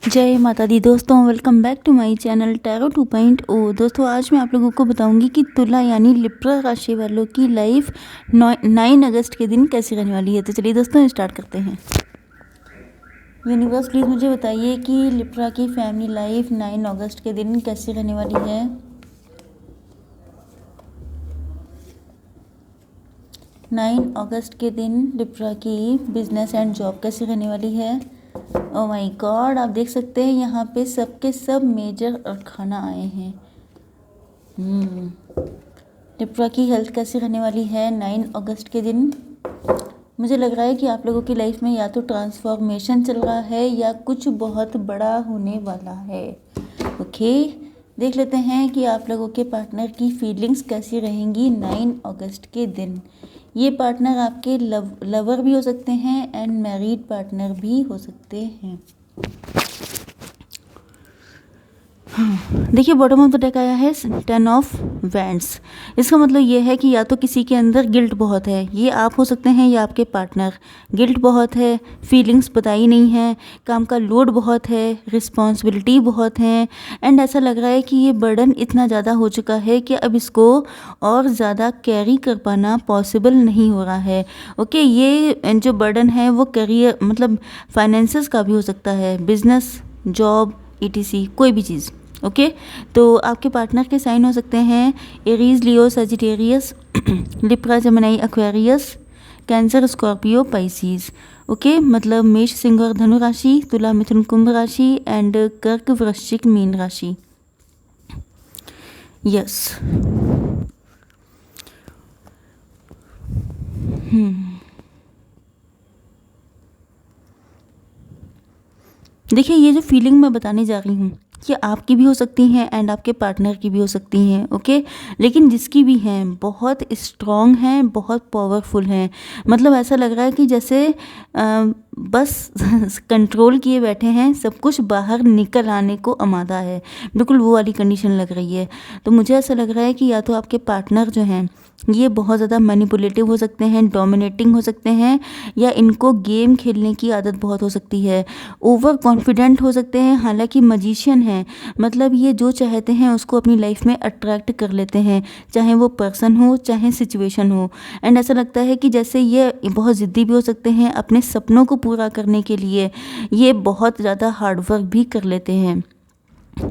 जय माता दी दोस्तों, welcome back to my channel tarot 2.0। दोस्तों आज मैं आप लोगों को बताऊंगी कि तुला यानी लिब्रा राशि वालों की लाइफ 9 अगस्त के दिन कैसी रहने वाली है। तो चलिए दोस्तों स्टार्ट करते हैं। यूनिवर्स प्लीज़ मुझे बताइए कि लिब्रा की फैमिली लाइफ 9 अगस्त के दिन कैसी रहने वाली है। 9 अगस्त के दिन लिब्रा की बिजनेस एंड जॉब कैसी रहने वाली है। ओ माय गॉड, आप देख सकते हैं यहाँ पे सबके सब मेजर अरखाना आए हैं। लिब्रा की हेल्थ कैसी रहने वाली है 9 अगस्त के दिन। मुझे लग रहा है कि आप लोगों की लाइफ में या तो ट्रांसफॉर्मेशन चल रहा है या कुछ बहुत बड़ा होने वाला है। ओके, देख लेते हैं कि आप लोगों के पार्टनर की फीलिंग्स कैसी रहेंगी 9 अगस्त के दिन। ये पार्टनर आपके लवर भी हो सकते हैं एंड मैरिड पार्टनर भी हो सकते हैं। देखिए बॉटम ऑफ द डेक आया है 10 ऑफ वैंड्स। इसका मतलब ये है कि या तो किसी के अंदर गिल्ट बहुत है, ये आप हो सकते हैं या आपके पार्टनर। गिल्ट बहुत है, फीलिंग्स बताई नहीं है, काम का लोड बहुत है, रिस्पॉन्सिबिलिटी बहुत है एंड ऐसा लग रहा है कि ये बर्डन इतना ज़्यादा हो चुका है कि अब इसको और ज़्यादा कैरी कर पाना पॉसिबल नहीं हो रहा है। ओके, ये जो बर्डन है वो करियर मतलब फाइनेंसेस का भी हो सकता है, बिजनेस, जॉब, ईटीसी, कोई भी चीज़। ओके, तो आपके पार्टनर के साइन हो सकते हैं Aries, Leo, Sagittarius, Libra, Gemini, Aquarius, Cancer, Scorpio, Pisces. Okay, मतलब मेष, सिंह और धनु राशि, तुला, मिथुन, कुंभ राशि एंड कर्क, वृश्चिक, मीन राशि। यस। देखिए ये जो फीलिंग मैं बताने जा रही हूँ ये आपकी भी हो सकती हैं एंड आपके पार्टनर की भी हो सकती हैं। ओके, लेकिन जिसकी भी हैं बहुत स्ट्रॉन्ग हैं, बहुत पावरफुल हैं। मतलब ऐसा लग रहा है कि जैसे बस कंट्रोल किए बैठे हैं, सब कुछ बाहर निकल आने को आमादा है, बिल्कुल वो वाली कंडीशन लग रही है। तो मुझे ऐसा लग रहा है कि या तो आपके पार्टनर जो हैं ये बहुत ज़्यादा मैनिपुलेटिव हो सकते हैं, डोमिनेटिंग हो सकते हैं, या इनको गेम खेलने की आदत बहुत हो सकती है, ओवर कॉन्फिडेंट हो सकते हैं। हालांकि मजिशियन हैं, मतलब ये जो चाहते हैं उसको अपनी लाइफ में अट्रैक्ट कर लेते हैं, चाहे वो पर्सन हो चाहे सिचुएशन हो। एंड ऐसा लगता है कि जैसे ये बहुत ज़िद्दी भी हो सकते हैं, अपने सपनों को पूरा करने के लिए ये बहुत ज़्यादा हार्डवर्क भी कर लेते हैं।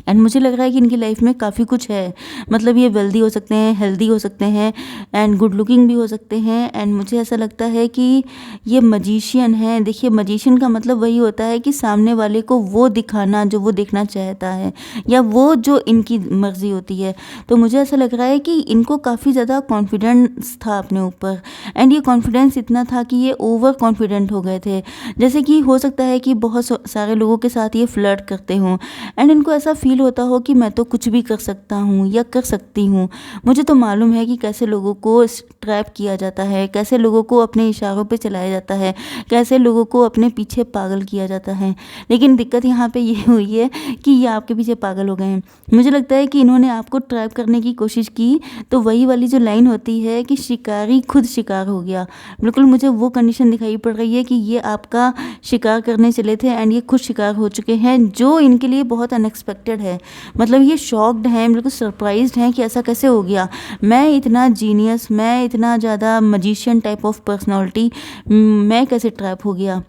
एंड मुझे लग रहा है कि इनकी लाइफ में काफ़ी कुछ है, मतलब ये वेल्दी हो सकते हैं, हेल्दी हो सकते हैं एंड गुड लुकिंग भी हो सकते हैं। एंड मुझे ऐसा लगता है कि ये मजिशियन है। देखिए मजिशियन का मतलब वही होता है कि सामने वाले को वो दिखाना जो वो देखना चाहता है या वो जो इनकी मर्जी होती है। तो मुझे ऐसा लग रहा है कि इनको काफ़ी ज़्यादा कॉन्फिडेंस था अपने ऊपर एंड ये कॉन्फिडेंस इतना था कि ये ओवर कॉन्फिडेंट हो गए थे। जैसे कि हो सकता है कि बहुत सारे लोगों के साथ ये फ्लर्ट करते हों एंड इनको ऐसा फील होता हो कि मैं तो कुछ भी कर सकता हूँ या कर सकती हूँ। मुझे तो मालूम है कि कैसे लोगों को ट्रैप किया जाता है, कैसे लोगों को अपने इशारों पे चलाया जाता है, कैसे लोगों को अपने पीछे पागल किया जाता है। लेकिन दिक्कत यहाँ पे ये हुई है कि ये आपके पीछे पागल हो गए हैं। मुझे लगता है कि इन्होंने आपको ट्रैप करने की कोशिश की, तो वही वाली जो लाइन होती है कि शिकारी खुद शिकार हो गया, बिल्कुल मुझे वो कंडीशन दिखाई पड़ रही है कि ये आपका शिकार करने चले थे एंड ये खुद शिकार हो चुके हैं, जो इनके लिए बहुत अनएक्सपेक्टेड है। मतलब ये शॉक्ड हैं, बिल्कुल सरप्राइज्ड हैं कि ऐसा कैसे हो गया। मैं इतना जीनियस, मैं इतना ज़्यादा मजिशियन टाइप ऑफ पर्सनालिटी, मैं कैसे ट्रैप हो गया।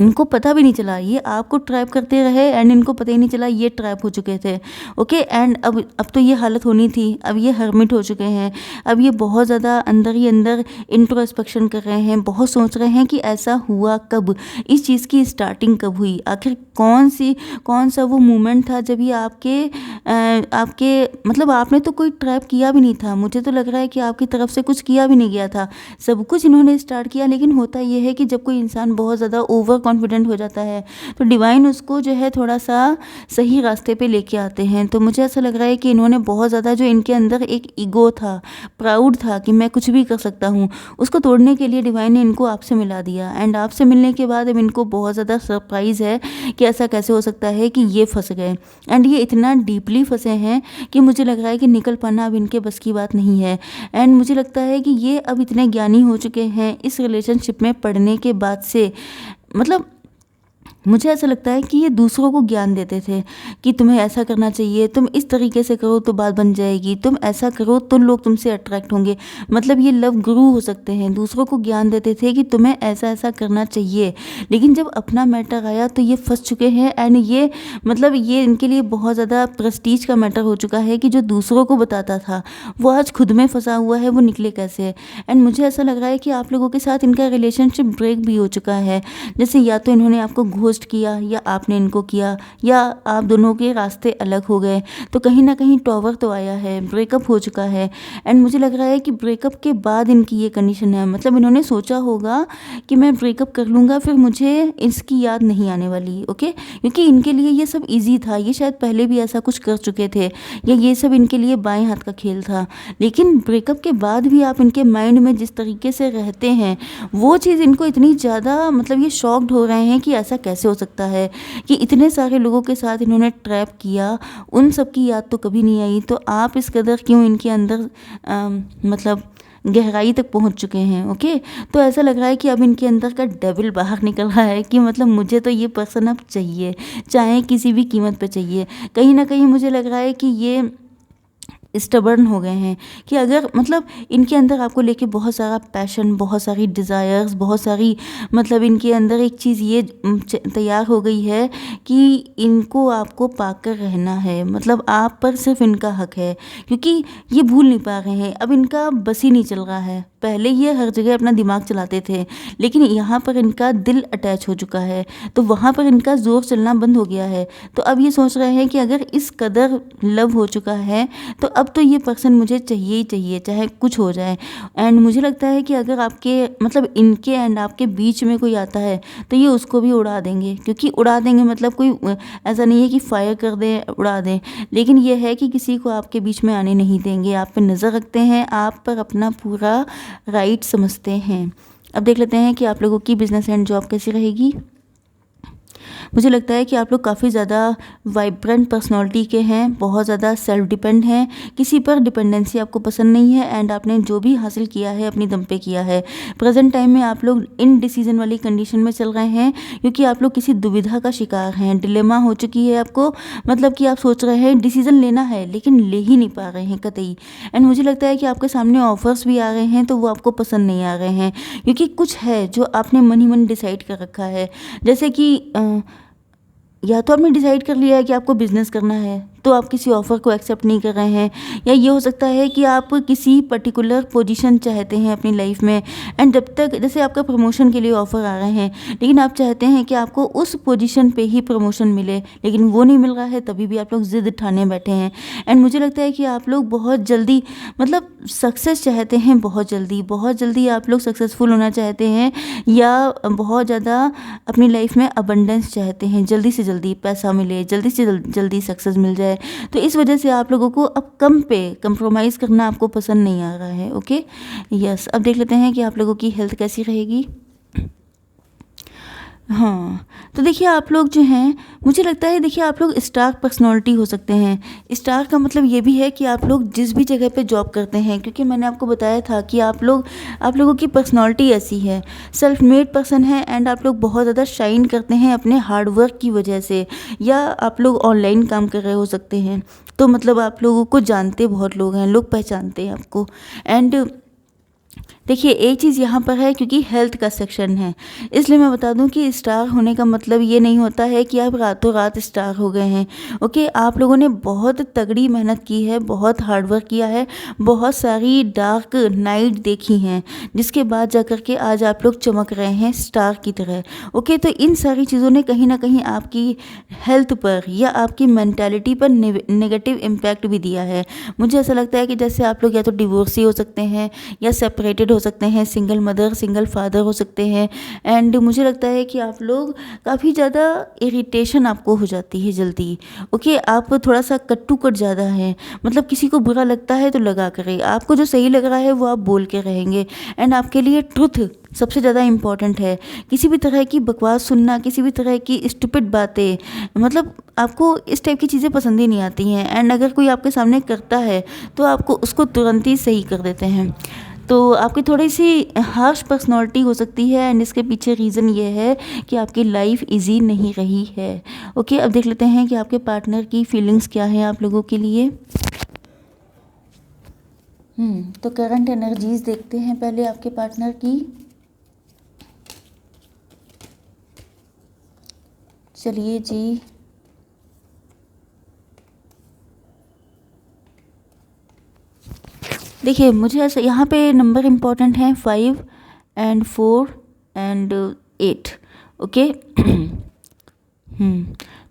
इनको पता भी नहीं चला, ये आपको ट्रैप करते रहे एंड इनको पता ही नहीं चला ये ट्रैप हो चुके थे। ओके, एंड अब तो ये हालत होनी थी, अब ये हर्मिट हो चुके हैं, अब ये बहुत ज़्यादा अंदर ही अंदर इंट्रोस्पेक्शन कर रहे हैं, बहुत सोच रहे हैं कि ऐसा हुआ कब, इस चीज़ की स्टार्टिंग कब हुई, आखिर कौन सा वो मोमेंट था जब ये आपके मतलब आपने तो कोई ट्रैप किया भी नहीं था। मुझे तो लग रहा है कि आपकी तरफ से कुछ किया भी नहीं गया था, सब कुछ इन्होंने स्टार्ट किया। लेकिन होता ये है कि जब कोई इंसान बहुत ज़्यादा ओवर कॉन्फिडेंट हो जाता है तो डिवाइन उसको जो है थोड़ा सा सही रास्ते पे लेके आते हैं। तो मुझे ऐसा लग रहा है कि इन्होंने बहुत ज़्यादा जो इनके अंदर एक ईगो था, प्राउड था कि मैं कुछ भी कर सकता हूँ, उसको तोड़ने के लिए डिवाइन ने इनको आपसे मिला दिया। एंड आपसे मिलने के बाद अब इनको बहुत ज़्यादा सरप्राइज़ है कि ऐसा कैसे हो सकता है कि ये फंस गए। एंड ये इतना डीपली फंसे हैं कि मुझे लग रहा है कि निकल पाना अब इनके बस की बात नहीं है। एंड मुझे लगता है कि ये अब इतने ज्ञानी हो चुके हैं इस रिलेशनशिप में पढ़ने के बाद से, मतलब मुझे ऐसा लगता है कि ये दूसरों को ज्ञान देते थे कि तुम्हें ऐसा करना चाहिए, तुम इस तरीके से करो तो बात बन जाएगी, तुम ऐसा करो तो लोग तुमसे अट्रैक्ट होंगे। मतलब ये लव गुरु हो सकते हैं, दूसरों को ज्ञान देते थे कि तुम्हें ऐसा ऐसा करना चाहिए। लेकिन जब अपना मैटर आया तो ये फंस चुके हैं। एंड ये मतलब ये इनके लिए बहुत ज़्यादा प्रेस्टीज का मैटर हो चुका है कि जो दूसरों को बताता था वो आज खुद में फंसा हुआ है, वो निकले कैसे। एंड मुझे ऐसा लग रहा है कि आप लोगों के साथ इनका रिलेशनशिप ब्रेक भी हो चुका है। जैसे या तो इन्होंने आपको घोस्ट किया या आपने इनको किया, या आप दोनों के रास्ते अलग हो गए। तो कहीं ना कहीं टॉवर तो आया है, ब्रेकअप हो चुका है। एंड मुझे लग रहा है कि ब्रेकअप के बाद इनकी ये कंडीशन है। मतलब इन्होंने सोचा होगा कि मैं ब्रेकअप कर लूँगा फिर मुझे इसकी याद नहीं आने वाली। ओके, क्योंकि इनके लिए ये सब ईजी था, ये शायद पहले भी ऐसा कुछ कर चुके थे, या ये सब इनके लिए बाएं हाथ का खेल था। लेकिन ब्रेकअप के बाद भी आप इनके माइंड में जिस तरीके से रहते हैं वो चीज़ इनको इतनी ज़्यादा, मतलब ये शॉक्ड हो रहे हैं कि ऐसा कैसे हो सकता है कि इतने सारे लोगों के साथ इन्होंने ट्रैप किया, उन सब की याद तो कभी नहीं आई। तो आप इस कदर क्यों इनके अंदर मतलब गहराई तक पहुंच चुके हैं। ओके, तो ऐसा लग रहा है कि अब इनके अंदर का डेविल बाहर निकल रहा है कि मतलब मुझे तो ये पर्सन अब चाहिए, चाहे किसी भी कीमत पे चाहिए। कहीं ना कहीं मुझे लग रहा है कि ये स्टबर्न हो गए हैं कि अगर मतलब इनके अंदर आपको लेके बहुत सारा पैशन, बहुत सारी डिज़ायर्स, बहुत सारी मतलब इनके अंदर एक चीज़ ये तैयार हो गई है कि इनको आपको पाकर रहना है। मतलब आप पर सिर्फ इनका हक है, क्योंकि ये भूल नहीं पा रहे हैं। अब इनका बस ही नहीं चल रहा है। पहले ये हर जगह अपना दिमाग चलाते थे, लेकिन यहाँ पर इनका दिल अटैच हो चुका है, तो वहाँ पर इनका जोर चलना बंद हो गया है। तो अब ये सोच रहे हैं कि अगर इस कदर लव हो चुका है तो अब तो ये पर्सन मुझे चाहिए ही चाहिए, चाहे कुछ हो जाए। एंड मुझे लगता है कि अगर आपके मतलब इनके एंड आपके बीच में कोई आता है तो ये उसको भी उड़ा देंगे, क्योंकि उड़ा देंगे मतलब कोई ऐसा नहीं है कि फायर कर दें, उड़ा दें, लेकिन ये है कि किसी को आपके बीच में आने नहीं देंगे। आप पे नज़र रखते हैं, आप पर अपना पूरा राइट समझते हैं। अब देख लेते हैं कि आप लोगों की बिजनेस एंड जॉब कैसी रहेगी। मुझे लगता है कि आप लोग काफ़ी ज़्यादा वाइब्रेंट पर्सनालिटी के हैं, बहुत ज़्यादा सेल्फ डिपेंड हैं, किसी पर डिपेंडेंसी आपको पसंद नहीं है। एंड आपने जो भी हासिल किया है अपनी दम पे किया है। प्रेजेंट टाइम में आप लोग इनडिसीजन वाली कंडीशन में चल रहे हैं, क्योंकि आप लोग किसी दुविधा का शिकार हैं, डिलेमा हो चुकी है आपको। मतलब कि आप सोच रहे हैं डिसीजन लेना है लेकिन ले ही नहीं पा रहे हैं कतई। एंड मुझे लगता है कि आपके सामने ऑफर्स भी आ रहे हैं तो वो आपको पसंद नहीं आ रहे हैं, क्योंकि कुछ है जो आपने मन ही मन डिसाइड कर रखा है। जैसे कि या तो आपने डिसाइड कर लिया है कि आपको बिजनेस करना है तो आप किसी ऑफ़र को एक्सेप्ट नहीं कर रहे हैं, या ये हो सकता है कि आप किसी पर्टिकुलर पोजीशन चाहते हैं अपनी लाइफ में। एंड जब तक जैसे आपका प्रमोशन के लिए ऑफ़र आ रहे हैं, लेकिन आप चाहते हैं कि आपको उस पोजीशन पे ही प्रमोशन मिले, लेकिन वो नहीं मिल रहा है, तभी भी आप लोग ज़िद ठाने बैठे हैं। एंड मुझे लगता है कि आप लोग बहुत जल्दी मतलब सक्सेस चाहते हैं, बहुत जल्दी आप लोग सक्सेसफुल होना चाहते हैं, या बहुत ज़्यादा अपनी लाइफ में अबंडेंस चाहते हैं, जल्दी से जल्दी पैसा मिले, जल्दी से जल्दी सक्सेस मिल जाए। तो इस वजह से आप लोगों को अब कम पे कंप्रोमाइज़ करना आपको पसंद नहीं आ रहा है। Okay, yes. अब देख लेते हैं कि आप लोगों की हेल्थ कैसी रहेगी। हाँ, तो देखिए आप लोग जो हैं, मुझे लगता है देखिए आप लोग स्टार पर्सनालिटी हो सकते हैं। स्टार का मतलब ये भी है कि आप लोग जिस भी जगह पे जॉब करते हैं, क्योंकि मैंने आपको बताया था कि आप लोगों की पर्सनालिटी ऐसी है, सेल्फ मेड पर्सन है। एंड आप लोग बहुत ज़्यादा शाइन करते हैं अपने हार्ड वर्क की वजह से, या आप लोग ऑनलाइन काम कर रहे हो सकते हैं, तो मतलब आप लोगों को जानते बहुत लोग हैं, लोग पहचानते हैं आपको। एंड देखिए एक चीज़ यहाँ पर है, क्योंकि हेल्थ का सेक्शन है, इसलिए मैं बता दूँ कि स्टार होने का मतलब ये नहीं होता है कि आप रातों रात स्टार हो गए हैं। ओके, आप लोगों ने बहुत तगड़ी मेहनत की है, बहुत हार्डवर्क किया है, बहुत सारी डार्क नाइट देखी हैं, जिसके बाद जा कर के आज आप लोग चमक रहे हैं स्टार की तरह। ओके, तो इन सारी चीज़ों ने कहीं ना कहीं आपकी हेल्थ पर या आपकी मेंटालिटी पर नेगेटिव इम्पैक्ट भी दिया है। मुझे ऐसा लगता है कि जैसे आप लोग या तो डिवोर्सी हो सकते हैं, या सेपरेटेड हो सकते हैं, सिंगल मदर सिंगल फादर हो सकते हैं। एंड मुझे लगता है कि आप लोग काफ़ी ज़्यादा इरिटेशन आपको हो जाती है जल्दी। ओके, आप थोड़ा सा कट्टू कट ज़्यादा हैं, मतलब किसी को बुरा लगता है तो लगा करे, आपको जो सही लग रहा है वो आप बोल के रहेंगे। एंड आपके लिए ट्रुथ सबसे ज़्यादा इम्पॉर्टेंट है। किसी भी तरह की बकवास सुनना, किसी भी तरह की स्टूपिड बातें, मतलब आपको इस टाइप की चीज़ें पसंद ही नहीं आती हैं। एंड अगर कोई आपके सामने करता है तो आपको उसको तुरंत ही सही कर देते हैं। तो आपकी थोड़ी सी हार्श पर्सनालिटी हो सकती है एंड इसके पीछे रीज़न ये है कि आपकी लाइफ इजी नहीं रही है। ओके, अब देख लेते हैं कि आपके पार्टनर की फीलिंग्स क्या है आप लोगों के लिए। तो करंट एनर्जीज देखते हैं पहले आपके पार्टनर की। चलिए जी, देखिए मुझे ऐसा यहाँ पे नंबर इम्पॉर्टेंट हैं 5 एंड 4 एंड 8। ओके।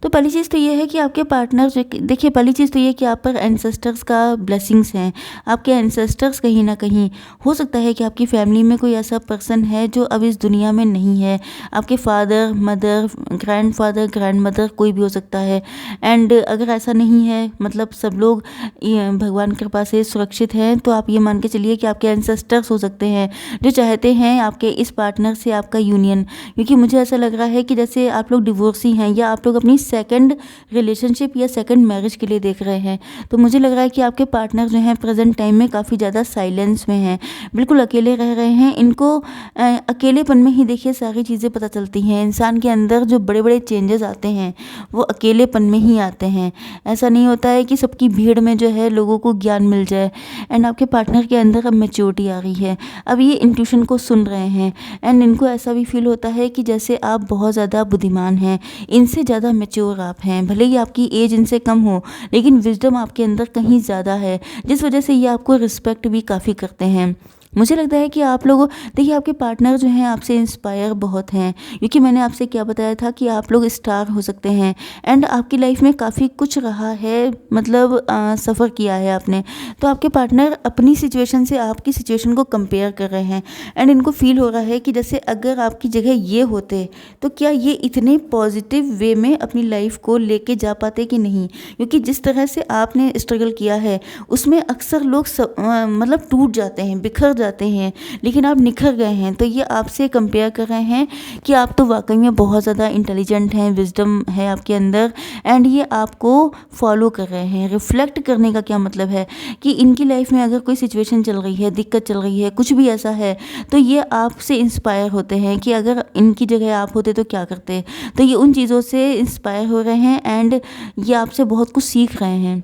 तो पहली चीज़ तो ये है कि आपके पार्टनर जो, देखिए पहली चीज़ तो ये कि आप पर एंसेस्टर्स का ब्लेसिंग्स हैं। आपके एंसेस्टर्स कहीं ना कहीं, हो सकता है कि आपकी फैमिली में कोई ऐसा पर्सन है जो अब इस दुनिया में नहीं है। आपके फादर, मदर, ग्रैंडफादर, ग्रैंडमदर, कोई भी हो सकता है। एंड अगर ऐसा नहीं है, मतलब सब लोग भगवान की कृपा से सुरक्षित हैं, तो आप ये मान के चलिए कि आपके एंसेस्टर्स हो सकते हैं जो चाहते हैं आपके इस पार्टनर से आपका यूनियन। क्योंकि मुझे ऐसा लग रहा है कि जैसे आप लोग डिवोर्सी हैं या आप लोग अपनी सेकंड रिलेशनशिप या सेकंड मैरिज के लिए देख रहे हैं, तो मुझे लग रहा है कि आपके पार्टनर जो हैं प्रेजेंट टाइम में काफ़ी ज़्यादा साइलेंस में हैं, बिल्कुल अकेले रह रहे हैं। इनको अकेलेपन में ही देखिए सारी चीज़ें पता चलती हैं। इंसान के अंदर जो बड़े बड़े चेंजेस आते हैं वो अकेलेपन में ही आते हैं। ऐसा नहीं होता है कि सबकी भीड़ में जो है लोगों को ज्ञान मिल जाए। एंड आपके पार्टनर के अंदर अब मैच्योरिटी आ रही है, अब ये इंट्यूशन को सुन रहे हैं एंड इनको ऐसा भी फील होता है कि जैसे आप बहुत ज़्यादा बुद्धिमान हैं, इनसे ज़्यादा मैच्योर आप हैं। भले ही आपकी एज इनसे कम हो, लेकिन विजडम आपके अंदर कहीं ज़्यादा है, जिस वजह से ये आपको रिस्पेक्ट भी काफ़ी करते हैं। मुझे लगता है कि आप लोग, देखिए आपके पार्टनर जो हैं आपसे इंस्पायर बहुत हैं, क्योंकि मैंने आपसे क्या बताया था कि आप लोग स्टार हो सकते हैं एंड आपकी लाइफ में काफ़ी कुछ रहा है, मतलब सफ़र किया है आपने। तो आपके पार्टनर अपनी सिचुएशन से आपकी सिचुएशन को कंपेयर कर रहे हैं एंड इनको फील हो रहा है कि जैसे अगर आपकी जगह ये होते तो क्या ये इतने पॉजिटिव वे में अपनी लाइफ को लेके जा पाते कि नहीं। क्योंकि जिस तरह से आपने स्ट्रगल किया है उसमें अक्सर लोग मतलब टूट जाते हैं, बिखर जाते हैं, लेकिन आप निखर गए हैं। तो ये आपसे कंपेयर कर रहे हैं कि आप तो वाकई में बहुत ज़्यादा इंटेलिजेंट हैं, विजडम है आपके अंदर एंड ये आपको फॉलो कर रहे हैं। रिफ्लेक्ट करने का क्या मतलब है कि इनकी लाइफ में अगर कोई सिचुएशन चल रही है, दिक्कत चल रही है, कुछ भी ऐसा है, तो ये आपसे इंस्पायर होते हैं कि अगर इनकी जगह आप होते तो क्या करते। तो ये उन चीज़ों से इंस्पायर हो रहे हैं एंड ये आपसे बहुत कुछ सीख रहे हैं।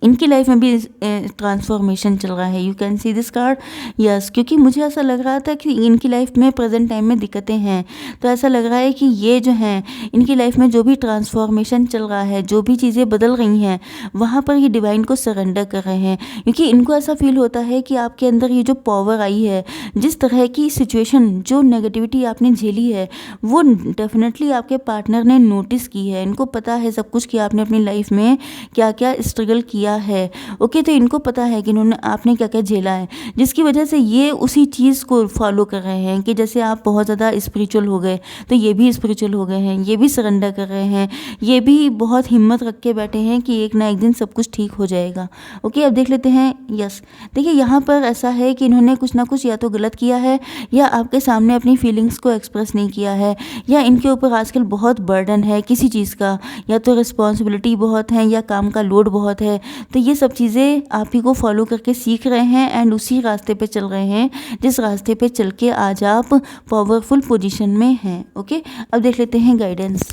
इनकी लाइफ में भी ट्रांसफॉर्मेशन चल रहा है। You can see this card, yes. क्योंकि मुझे ऐसा लग रहा था कि इनकी लाइफ में प्रेजेंट टाइम में दिक्कतें हैं, तो ऐसा लग रहा है कि ये जो हैं इनकी लाइफ में जो भी ट्रांसफॉर्मेशन चल रहा है, जो भी चीज़ें बदल रही हैं, वहाँ पर ये डिवाइन को सरेंडर कर रहे हैं। क्योंकि इनको ऐसा फील होता है कि आपके अंदर ये जो पावर आई है, जिस तरह की सिचुएशन, जो नेगेटिविटी आपने झेली है, वो डेफिनेटली आपके पार्टनर ने नोटिस की है। इनको पता है सब कुछ कि आपने अपनी लाइफ में क्या क्या स्ट्रगल किया है। ओके, तो इनको पता है कि इन्होंने आपने क्या क्या झेला है, जिसकी वजह से ये उसी चीज़ को फॉलो कर रहे हैं कि जैसे आप बहुत ज़्यादा स्पिरिचुअल हो गए तो ये भी स्पिरिचुअल हो गए हैं, ये भी सरेंडर कर रहे हैं, ये भी बहुत हिम्मत रख के बैठे हैं कि एक ना एक दिन सब कुछ ठीक हो जाएगा। ओके, अब देख लेते हैं। यस, देखिए यहाँ पर ऐसा है कि इन्होंने कुछ ना कुछ या तो गलत किया है या आपके सामने अपनी फीलिंग्स को एक्सप्रेस नहीं किया है, या इनके ऊपर आजकल बहुत बर्डन है किसी चीज़ का, या तो रिस्पॉन्सिबिलिटी बहुत है या काम का लोड बहुत है। तो ये सब चीज़ें आप ही को फॉलो करके सीख रहे हैं एंड उसी रास्ते पे चल रहे हैं जिस रास्ते पे चल के आज आप पावरफुल पोजीशन में हैं। ओके, अब देख लेते हैं guidance.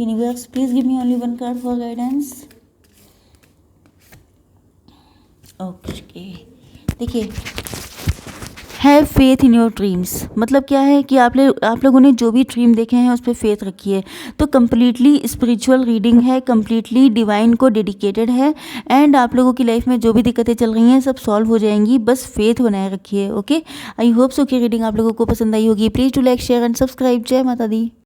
Universe please give me only one card for guidance. Okay, देखिए have faith in your dreams, मतलब क्या है कि आप लोगों ने जो भी ड्रीम देखे हैं उस पर फेथ रखिए। तो कम्प्लीटली स्पिरिचुअल रीडिंग है, कम्प्लीटली डिवाइन को डेडिकेटेड है एंड आप लोगों की लाइफ में जो भी दिक्कतें चल रही हैं सब सॉल्व हो जाएंगी, बस फेथ बनाए रखिए। ओके, आई होप सो कि रीडिंग आप लोगों को पसंद आई होगी। Please to like, share and subscribe. जय माता दी।